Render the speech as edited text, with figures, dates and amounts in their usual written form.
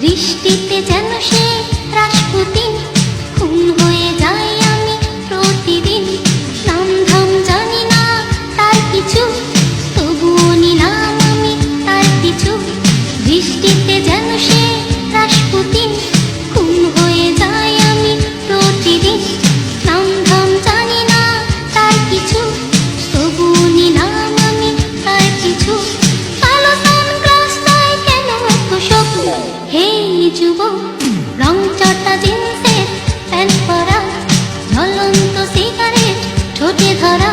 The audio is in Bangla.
বৃষ্টিতে যেন সে রাসপুতিন, খুন হয়ে যাই আমি প্রতিদিন। নাম ধাম জানি না তার কিছু, তবুও নিলাম আমি তার কিছু। বৃষ্টিতে যেন সে রাসপুতিন, খুন হয়ে যাই আমি প্রতিদিন। নাম ধাম জানি না তার কিছু, তবুও নিলাম আমি তার কিছু। কালো সানগ্লাস নয় কেন এত শোক, হে যুবক, রং চটা জিন্সের প্যান্ট পরা, ঝলন্ত সিগারেট ঠোঁটে ধরা।